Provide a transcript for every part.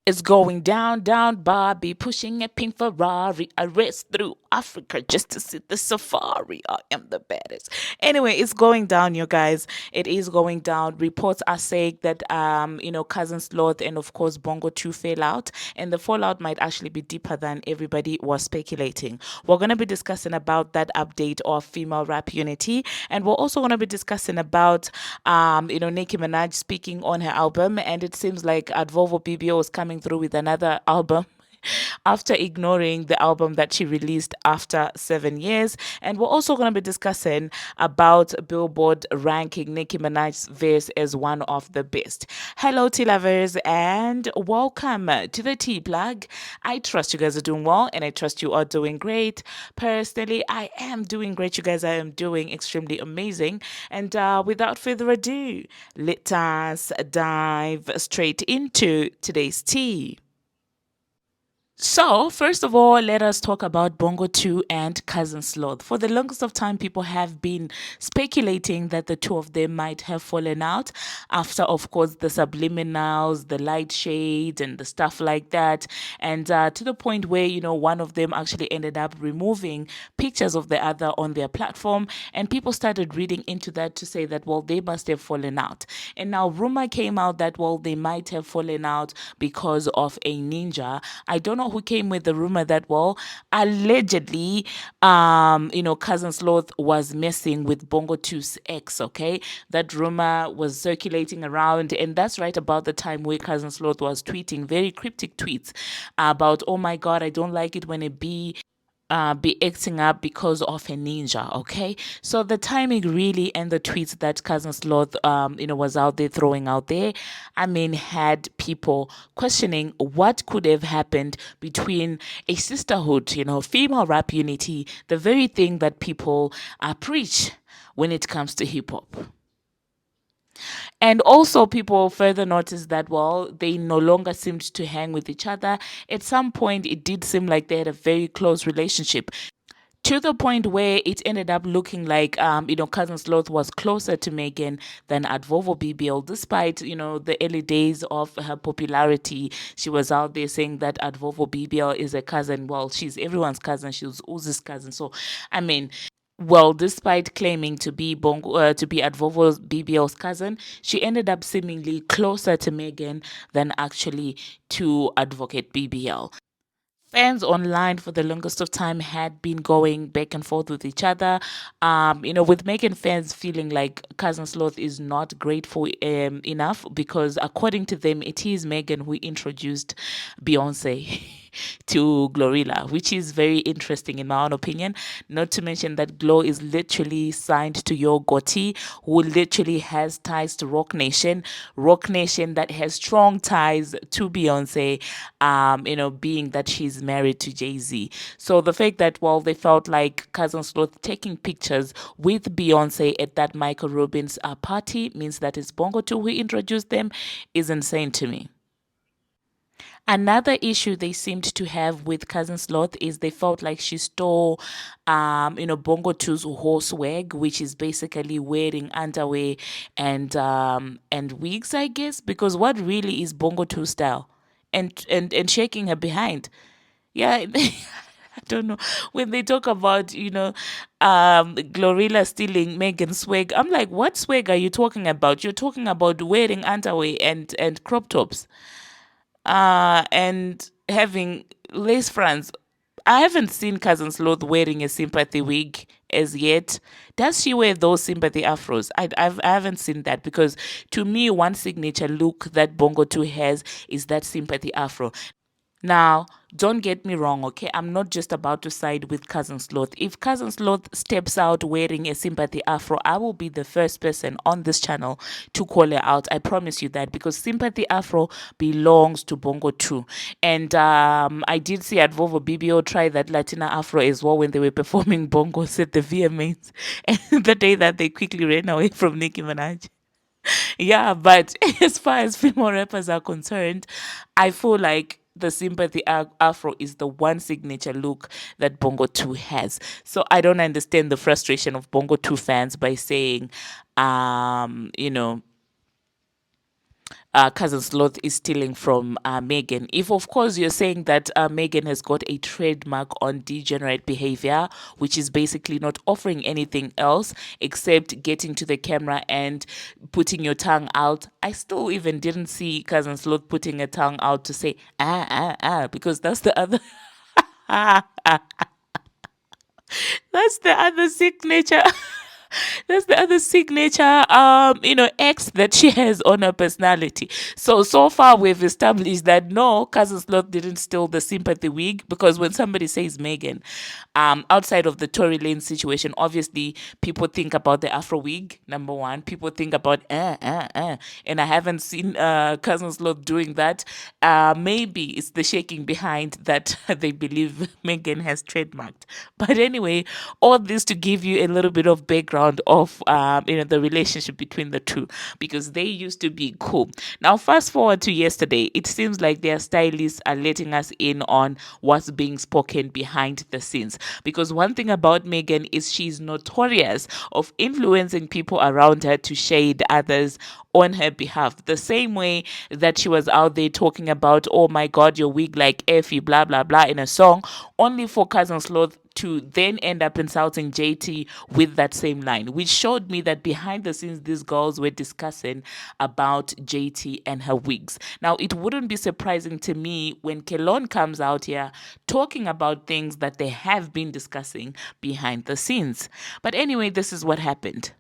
It's going down, down, Bobby, pushing a pink Ferrari. I race through Africa just to see the safari. I am the baddest. Anyway, it's going down, you guys. It is going down. Reports are saying that, Cousin Sloth and of course Bongo 2 fell out, and the fallout might actually be deeper than everybody was speculating. We're going to be discussing about that update of female rap unity, and we're also going to be discussing about, Nicki Minaj speaking on her album, and it seems like Advovo BBO is coming through with another album after ignoring the album that she released after 7 years. And we're also going to be discussing about Billboard ranking Nicki Minaj's verse as one of the best. Hello, tea lovers, and welcome to the Tea Plug. I trust you guys are doing well, and I trust you are doing great. Personally, I am doing great. You guys, I am doing extremely amazing. And without further ado, let us dive straight into today's tea. So, first of all, let us talk about Bongo 2 and Cousin Sloth. For the longest of time, people have been speculating that the two of them might have fallen out after, of course, the subliminals, the light shade, and the stuff like that. And to the point where, one of them actually ended up removing pictures of the other on their platform. And people started reading into that to say that, well, they must have fallen out. And now, rumor came out that, well, they might have fallen out because of a ninja. I don't know who came with the rumor that, well, allegedly, Cousin Sloth was messing with Bongo 2's ex, okay? That rumor was circulating around, and that's right about the time where Cousin Sloth was tweeting very cryptic tweets about, oh my God, I don't like it when a bee be acting up because of a ninja. Okay, so the timing really and the tweets that Cousin Sloth was out there throwing out there, I mean, had people questioning what could have happened between a sisterhood, female rap unity, the very thing that people preach when it comes to hip hop. And also, people further noticed that, well, they no longer seemed to hang with each other. At some point, it did seem like they had a very close relationship, to the point where it ended up looking like, Cousin Sloth was closer to Megan than Advovo BBL, despite, the early days of her popularity. She was out there saying that Advovo BBL is a cousin. Well, she's everyone's cousin. She was Uzi's cousin. So, I mean, well, despite claiming to be Advovo's BBL's cousin, she ended up seemingly closer to Megan than actually to Advocate BBL. Fans online for the longest of time had been going back and forth with each other. With Megan fans feeling like Cousin Sloth is not grateful enough because, according to them, it is Megan who introduced Beyonce to Glorilla, which is very interesting in my own opinion. Not to mention that Glow is literally signed to Yo Gotti, who literally has ties to Rock Nation that has strong ties to Beyonce, being that she's married to Jay-Z. So the fact that, well, they felt like Cousin Sloth taking pictures with Beyonce at that Michael Rubin's party means that it's Bongo 2 who introduced them is insane to me. Another issue they seemed to have with Cousin Sloth is they felt like she stole, Bongo 2's horse swag, which is basically wearing underwear and wigs, I guess, because what really is Bongo 2 style? And shaking her behind. Yeah, I don't know. When they talk about, Glorilla stealing Megan's swag, I'm like, what swag are you talking about? You're talking about wearing underwear and crop tops, and having lace fronts. I haven't seen Cousin Sloth wearing a sympathy wig as yet. Does she wear those sympathy afros? I haven't seen that, because to me, one signature look that Bongo 2 has is that sympathy afro. Now, don't get me wrong, okay? I'm not just about to side with Cousin Sloth. If Cousin Sloth steps out wearing a sympathy afro, I will be the first person on this channel to call her out. I promise you that, because sympathy afro belongs to Bongo 2. And I did see at Vovo BBO try that Latina afro as well when they were performing bongos at the VMAs, and the day that they quickly ran away from Nicki Minaj. Yeah, but as far as female rappers are concerned, I feel like the sympathy afro is the one signature look that Bongo 2 has. So I don't understand the frustration of Bongo 2 fans by saying, um, you know, Cousin Sloth is stealing from Megan. If, of course, you're saying that Megan has got a trademark on degenerate behavior, which is basically not offering anything else except getting to the camera and putting your tongue out. I still even didn't see Cousin Sloth putting a tongue out to say, because that's the other. That's the other signature. That's the other signature, X that she has on her personality. So far we've established that no, Cousin Sloth didn't steal the sympathy wig, because when somebody says Megan, outside of the Tory Lane situation, obviously people think about the Afro wig. Number one, people think about and I haven't seen Cousin Sloth doing that. Maybe it's the shaking behind that they believe Megan has trademarked. But anyway, all this to give you a little bit of background of the relationship between the two, because they used to be cool. Now fast forward to yesterday, it seems like their stylists are letting us in on what's being spoken behind the scenes, because one thing about Megan is she's notorious of influencing people around her to shade others on her behalf. The same way that she was out there talking about, oh my god, your wig like Effie, blah blah blah, in a song, only for Cousin Sloth to then end up insulting JT with that same line, which showed me that behind the scenes, these girls were discussing about JT and her wigs. Now, it wouldn't be surprising to me when Kelon comes out here talking about things that they have been discussing behind the scenes. But anyway, this is what happened.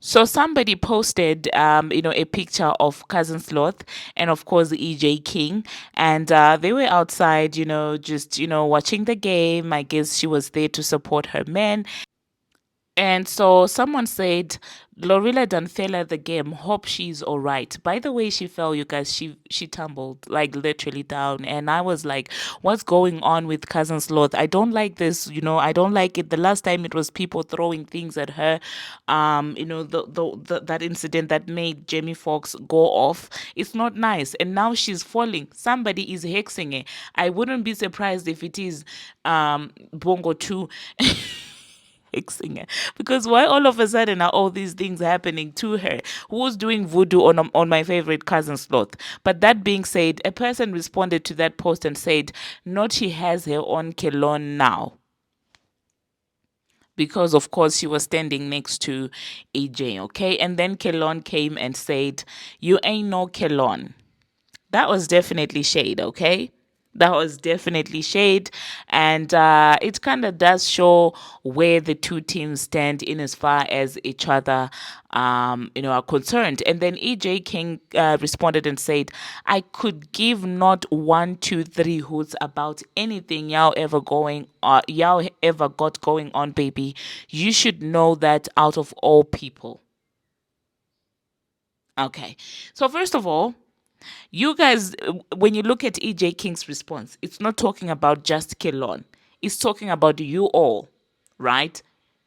So somebody posted, a picture of Cousin Sloth and of course EJ King, and they were outside, just watching the game. I guess she was there to support her men, and so someone said, Glorilla done fell at the game. Hope she's all right. By the way, she fell, you guys. She tumbled like literally down, and I was like, "What's going on with Cousin Sloth? I don't like this. I don't like it." The last time it was people throwing things at her. That incident that made Jamie Foxx go off. It's not nice, and now she's falling. Somebody is hexing her. I wouldn't be surprised if it is Bongo too. Singer, because why all of a sudden are all these things happening to her? Who's doing voodoo on my favorite Cousin Sloth? But that being said, a person responded to that post and said, not she has her own Kelon now, because of course she was standing next to AJ. Okay, and then Kelon came and said, you ain't no Kelon. That was definitely shade, okay? That was definitely shade. And it kind of does show where the two teams stand in as far as each other, are concerned. And then EJ King responded and said, I could give not one, two, three hoots about anything y'all ever got going on, baby. You should know that out of all people. Okay. So first of all, you guys, when you look at EJ King's response, it's not talking about just Kelon. It's talking about you all, right?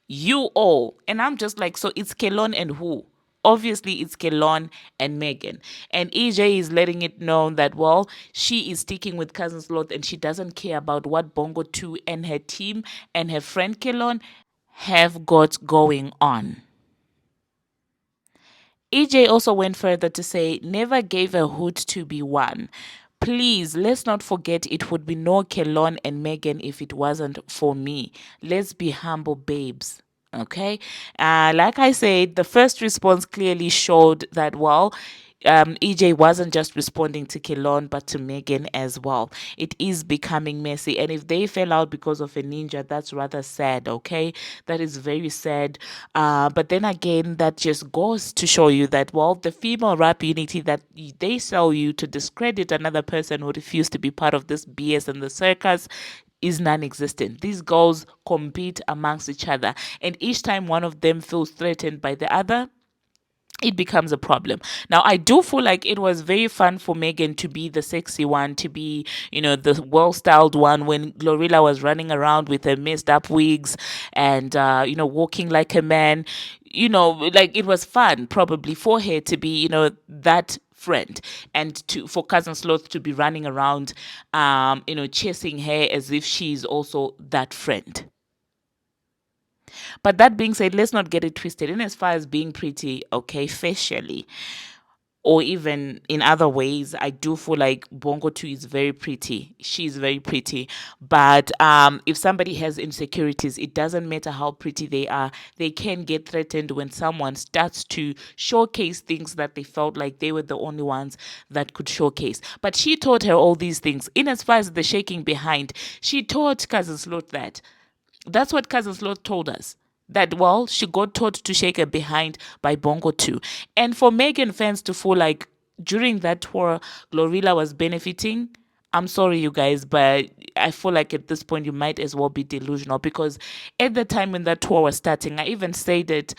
You all. And I'm just like, so it's Kelon and who? Obviously, it's Kelon and Megan. And EJ is letting it known that, well, she is sticking with Cousin Sloth and she doesn't care about what Bongo 2 and her team and her friend Kelon have got going on. EJ also went further to say, never gave a hoot to be one. Please, let's not forget it would be no Kelon and Megan if it wasn't for me. Let's be humble babes. Okay. Like I said, the first response clearly showed that, well, EJ wasn't just responding to Kelon but to Megan as well. It is becoming messy, and if they fell out because of a ninja, that's rather sad. Okay, that is very sad. But then again, that just goes to show you that, well, the female rap unity that they sell you to discredit another person who refused to be part of this BS and the circus is non-existent. These girls compete amongst each other, and each time one of them feels threatened by the other, it becomes a problem. Now, I do feel like it was very fun for Megan to be the sexy one, to be, the well-styled one when Glorilla was running around with her messed up wigs and, walking like a man. Like it was fun probably for her to be, that friend, and for Cousin Sloth to be running around, chasing her as if she's also that friend. But that being said, let's not get it twisted. In as far as being pretty, okay, facially, or even in other ways, I do feel like Bongo 2 is very pretty. She's very pretty. But if somebody has insecurities, it doesn't matter how pretty they are, they can get threatened when someone starts to showcase things that they felt like they were the only ones that could showcase. But she taught her all these things. In as far as the shaking behind, she taught Cousin Slot that. That's what Cousin Sloth told us. That, well, she got taught to shake her behind by Bongo too. And for Megan fans to feel like during that tour, Glorilla was benefiting, I'm sorry, you guys, but I feel like at this point you might as well be delusional, because at the time when that tour was starting, I even said it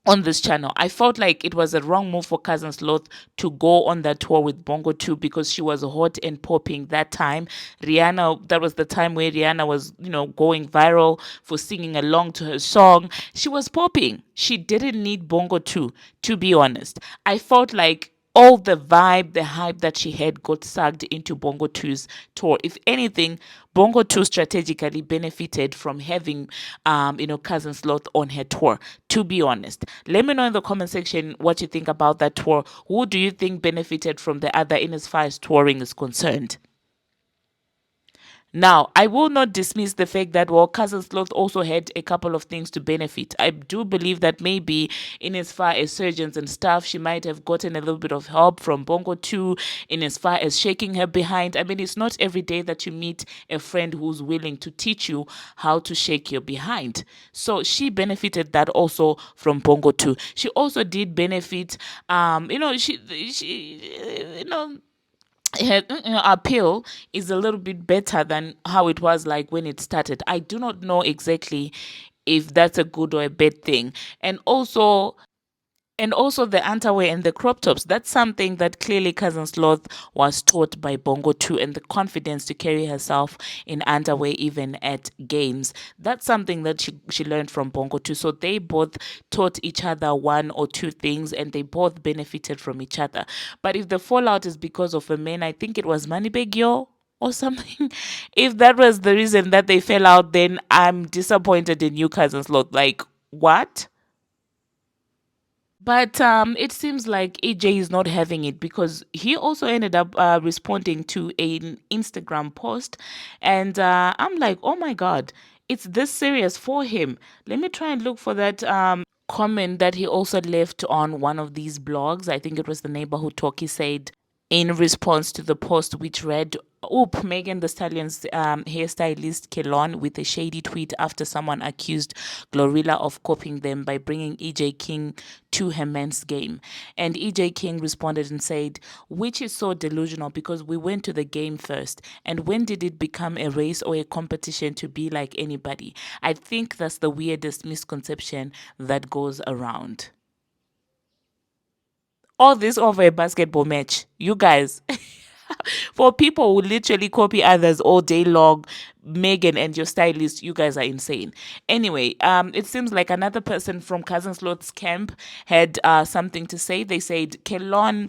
on this channel. I felt like it was a wrong move for Cousin Sloth to go on that tour with Bongo 2, because she was hot and popping that time. Rihanna, that was the time where Rihanna was, going viral for singing along to her song. She was popping. She didn't need Bongo 2, to be honest. I felt like all the vibe, the hype that she had got sucked into Bongo 2's tour. If anything, Bongo 2 strategically benefited from having, Cousin Sloth on her tour, to be honest. Let me know in the comment section what you think about that tour. Who do you think benefited from the other in as far as touring is concerned? Now, I will not dismiss the fact that, well, Cousin Sloth also had a couple of things to benefit. I do believe that maybe in as far as surgeons and stuff, she might have gotten a little bit of help from Bongo too, in as far as shaking her behind. I mean, it's not every day that you meet a friend who's willing to teach you how to shake your behind. So she benefited that also from Bongo too. She also did benefit, her appeal is a little bit better than how it was like when it started. I do not know exactly if that's a good or a bad thing. And also the underwear and the crop tops. That's something that clearly Cousin Sloth was taught by Bongo too, and the confidence to carry herself in underwear even at games. That's something that she learned from Bongo too. So they both taught each other one or two things, and they both benefited from each other. But if the fallout is because of a man, I think it was Moneybag Yo or something. If that was the reason that they fell out, then I'm disappointed in you, Cousin Sloth. Like, what? But it seems like AJ is not having it, because he also ended up responding to an Instagram post, and I'm like, oh my god, it's this serious for him. Let me try and look for that comment that he also left on one of these blogs. I think it was the Neighborhood Talk. He said, in response to the post, which read, "Oop, Megan the Stallion's hairstylist Kelon with a shady tweet after someone accused Glorilla of copying them by bringing EJ King to her men's game." And EJ King responded and said, "Which is so delusional, because we went to the game first. And when did it become a race or a competition to be like anybody? I think that's the weirdest misconception that goes around." All this over a basketball match. You guys, for people who literally copy others all day long, Megan and your stylist, you guys are insane. Anyway, it seems like another person from Cousin Sloth's camp had something to say. They said Kelon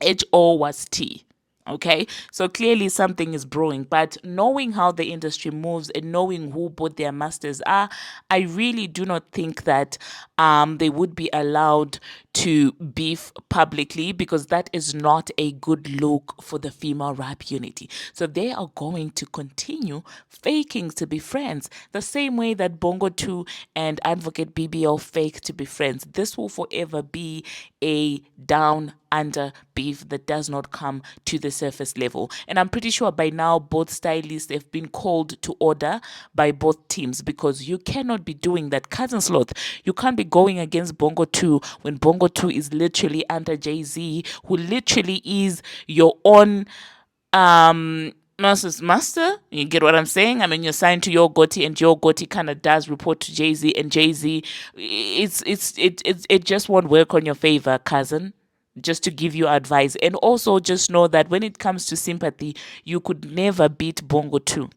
HO was T. Okay, so clearly something is brewing, but knowing how the industry moves and knowing who both their masters are, I really do not think that they would be allowed to beef publicly, because that is not a good look for the female rap unity. So they are going to continue faking to be friends the same way that Bongo 2 and Advocate BBL fake to be friends. This will forever be a down under beef that does not come to the surface level. And I'm pretty sure by now both stylists have been called to order by both teams, because you cannot be doing that. Cousin Sloth, you can't be going against Bongo 2 when Bongo 2 is literally under Jay-Z, who literally is your own master's master. You get what I'm saying? I mean, you're signed to Your Gotti, and Your Gotti kind of does report to Jay-Z, and Jay-Z, it just won't work on your favor, cousin. Just to give you advice. And also just know that when it comes to sympathy, you could never beat Bongo 2.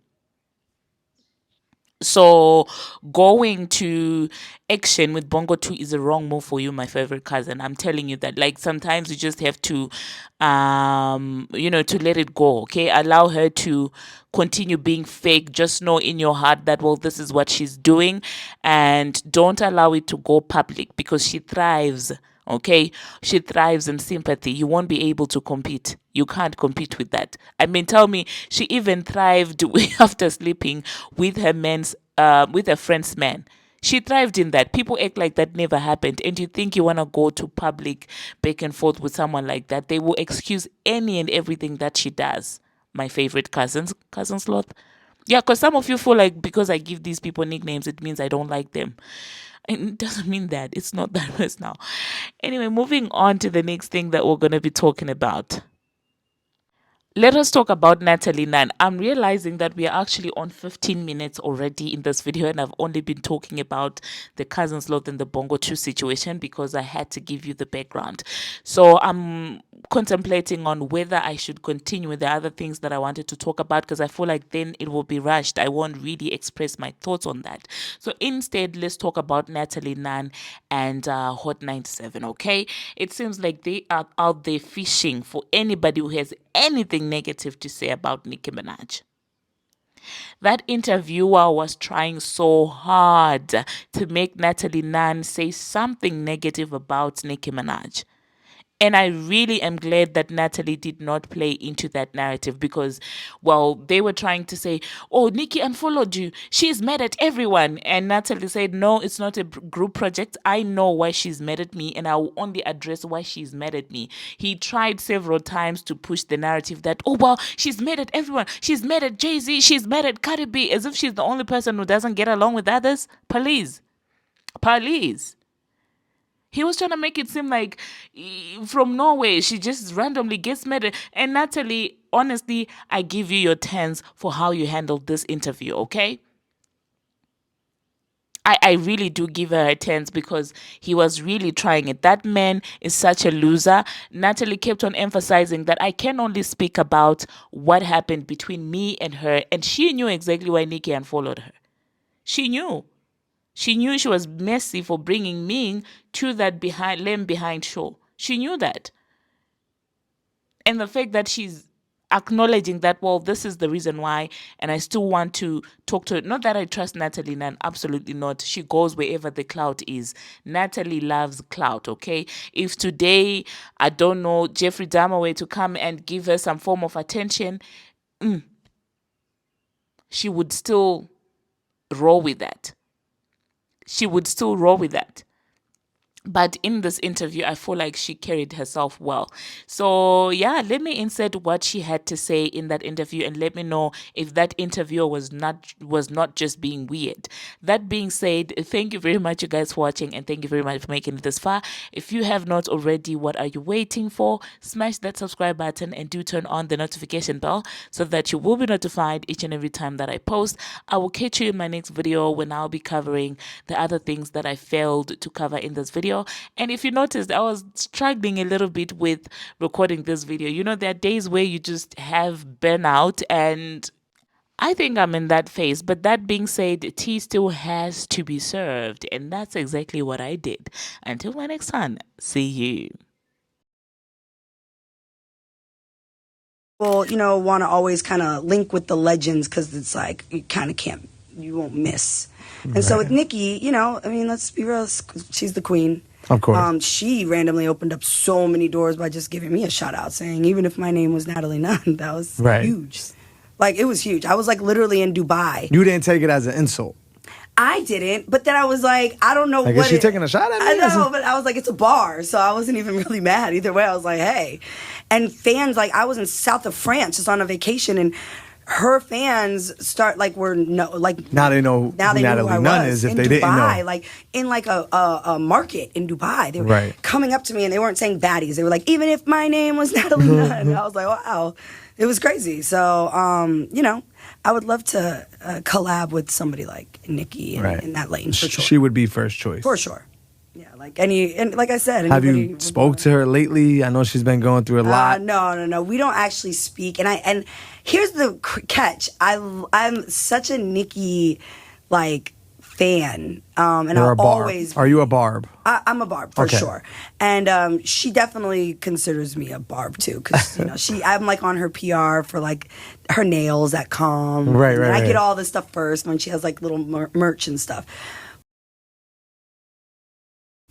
So going to action with Bongo 2 is a wrong move for you, my favorite cousin. I'm telling you that. Like, sometimes you just have to to let it go. Okay, allow her to continue being fake. Just know in your heart that, well, this is what she's doing, and don't allow it to go public, because she thrives Okay, she thrives in sympathy. You won't be able to compete. You can't compete with that. I mean, tell me, she even thrived after sleeping with with her friend's man. She thrived in that. People act like that never happened, and you think you want to go to public back and forth with someone like that? They will excuse any and everything that she does. My favorite cousin Sloth. Yeah, because some of you feel like because I give these people nicknames, it means I don't like them. And it doesn't mean that. It's not that way now. Anyway, moving on to the next thing that we're going to be talking about. Let us talk about Natalie Nunn. I'm realizing that we are actually on 15 minutes already in this video, and I've only been talking about the cousin Sloth and the Bongo 2 situation because I had to give you the background. So I'm contemplating on whether I should continue with the other things that I wanted to talk about because I feel like then it will be rushed. I won't really express my thoughts on that. So instead, let's talk about Natalie Nunn and Hot 97, okay? It seems like they are out there fishing for anybody who has anything negative to say about Nicki Minaj. That interviewer was trying so hard to make Natalie Nunn say something negative about Nicki Minaj. And I really am glad that Natalie did not play into that narrative because, well, they were trying to say, oh, Nikki unfollowed you. She's mad at everyone. And Natalie said, no, it's not a group project. I know why she's mad at me and I will only address why she's mad at me. He tried several times to push the narrative that, oh, well, she's mad at everyone. She's mad at Jay-Z. She's mad at Cardi B, as if she's the only person who doesn't get along with others. Please. Please. He was trying to make it seem like from Norway, she just randomly gets mad. And Natalie, honestly, I give you your tens for how you handled this interview, okay? I really do give her a tens because he was really trying it. That man is such a loser. Natalie kept on emphasizing that I can only speak about what happened between me and her. And she knew exactly why Nicki unfollowed her. She knew. She knew she was messy for bringing Ming to that lame behind show. She knew that. And the fact that she's acknowledging that, well, this is the reason why, and I still want to talk to her. Not that I trust Natalie Nunn, absolutely not. She goes wherever the clout is. Natalie loves clout, okay? If today, I don't know, Jeffrey Dahmer were to come and give her some form of attention, she would still roll with that. She would still roll with that. But in this interview, I feel like she carried herself well. So yeah, let me insert what she had to say in that interview and let me know if that interviewer was not just being weird. That being said, thank you very much, you guys, for watching, and thank you very much for making it this far. If you have not already, what are you waiting for? Smash that subscribe button and do turn on the notification bell so that you will be notified each and every time that I post. I will catch you in my next video when I'll be covering the other things that I failed to cover in this video. And if you noticed, I was struggling a little bit with recording this video. You know, there are days where you just have burnout, and I think I'm in that phase. But that being said, tea still has to be served, and that's exactly what I did. Until my next time, see you. Well, want to always kind of link with the legends because it's like you kind of can't, you won't miss. And so with Nicki, I mean, let's be real, she's the queen. Of course. She randomly opened up so many doors by just giving me a shout out, saying even if my name was Natalie Nunn, that was huge. Like, it was huge. I was like literally in Dubai. You didn't take it as an insult. I didn't, but then I was like, I don't know like, what. Is she taking a shot at me? I know, but I was like, it's a bar, so I wasn't even really mad either way. I was like, hey, and fans, like, I was in south of France just on a vacation, and her fans were now they know who Natalie Nunn is if they didn't know. Like in like a market in Dubai, they were coming up to me and they weren't saying baddies. They were like, even if my name was Natalie Nunn. I was like, wow, it was crazy. So I would love to collab with somebody like Nicki in that lane for sure. She would be first choice for sure. Yeah, and like I said, have you spoke to her lately? I know she's been going through a lot. No, we don't actually speak. And here's the catch: I'm such a Nicki fan, and I'll always. Are you a Barb? I'm a Barb for sure, and she definitely considers me a Barb too, because I'm like on her PR for like her nails at Calm. Right. I get all this stuff first when she has like little merch and stuff.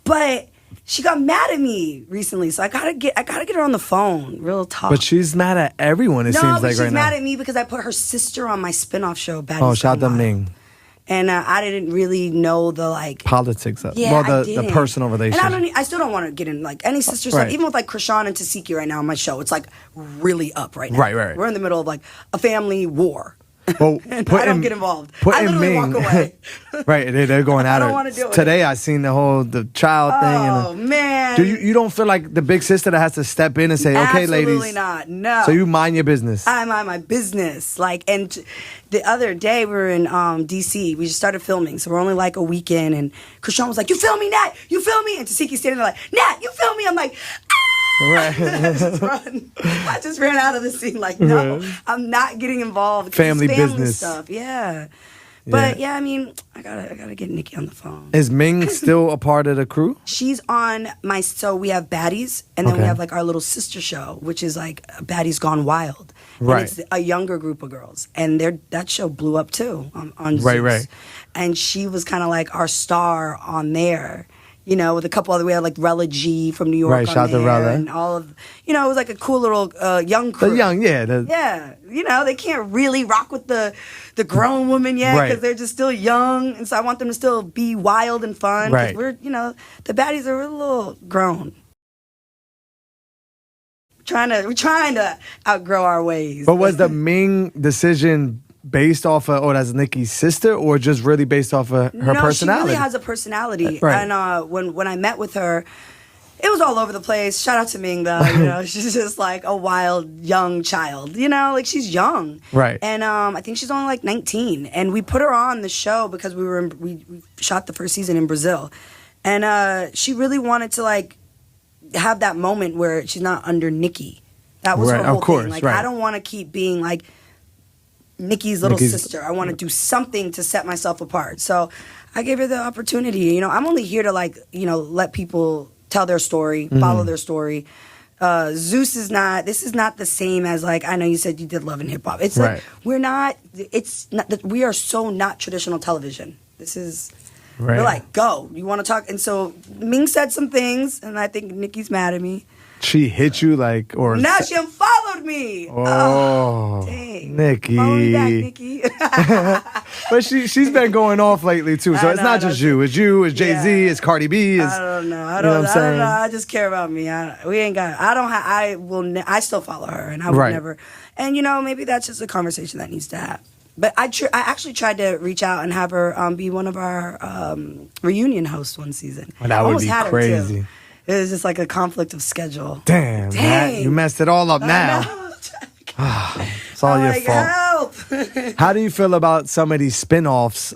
But she got mad at me recently, so I gotta get her on the phone. Real talk. But she's mad at everyone. It seems like right now. No, she's mad at me because I put her sister on my spinoff show. Baddies Oh, shout out to Gone Wild. Ming. And I didn't really know the like politics of the personal relationship. And I still don't want to get in like any sister stuff. Even with like Krishan and Tasiki right now on my show, it's like really up right now. Right. We're in the middle of like a family war. Well, and I don't get involved. I literally walk away. Right, they're going at I her. don't want to deal with Today it. I seen the child thing. Oh man! Do you don't feel like the big sister that has to step in and say, okay, ladies? Absolutely not. No. So you mind your business. I mind my business. Like, and the other day we were in DC. We just started filming, so we're only like a weekend. And Krishan was like, "You film me, Nat? You film me?" And Tasiki's standing there like, "Nat, you film me?" I'm like, "Ah!" Right. I just ran out of the scene like, no, I'm not getting involved. Family business stuff. Yeah. But yeah, I mean, I gotta get Nicki on the phone. Is Ming still a part of the crew? She's on so we have Baddies, and then we have like our little sister show, which is like Baddies Gone Wild. Right. And it's a younger group of girls, and that show blew up too on Zeus. Right. And she was kind of like our star on there. You know, with a couple other, we had like Rella G from New York on shout there, to Rella. and all of, it was like a cool little young crew. The young, yeah. They can't really rock with the grown women yet because they're just still young, and so I want them to still be wild and fun. Right. We're, the baddies are a little grown. We're trying to outgrow our ways. But was the Ming decision based off of, that's Nicki's sister, or just really based off of her personality? She really has a personality. Right. And when I met with her, it was all over the place. Shout out to Ming, though. She's just like a wild young child. Like she's young. Right. And I think she's only like 19. And we put her on the show because we shot the first season in Brazil, and she really wanted to like have that moment where she's not under Nicki. That was her whole thing. Like I don't want to keep being like Nicki's little sister. I want to do something to set myself apart. So I gave her the opportunity. I'm only here to like, let people tell their story, follow their story. Zeus is not the same as like, I know you said you did Love and Hip Hop. It's like, we are so not traditional television. This is, we're like, go. You want to talk? And so Ming said some things, and I think Nicki's mad at me. She hit you like, or now she unfollowed me. Oh, dang. Nicki. Follow me back, Nicki. But she's been going off lately too. So it's not just you. It's you. It's Jay-Z. It's Cardi B. I don't know. I don't know. I just care about me. I still follow her, and I would never. And maybe that's just a conversation that needs to happen. But I actually tried to reach out and have her be one of our reunion hosts one season. Well, that would be crazy. It was just like a conflict of schedule. Damn. Matt, you messed it all up now. It's all your fault. Help. How do you feel about some of these spin-offs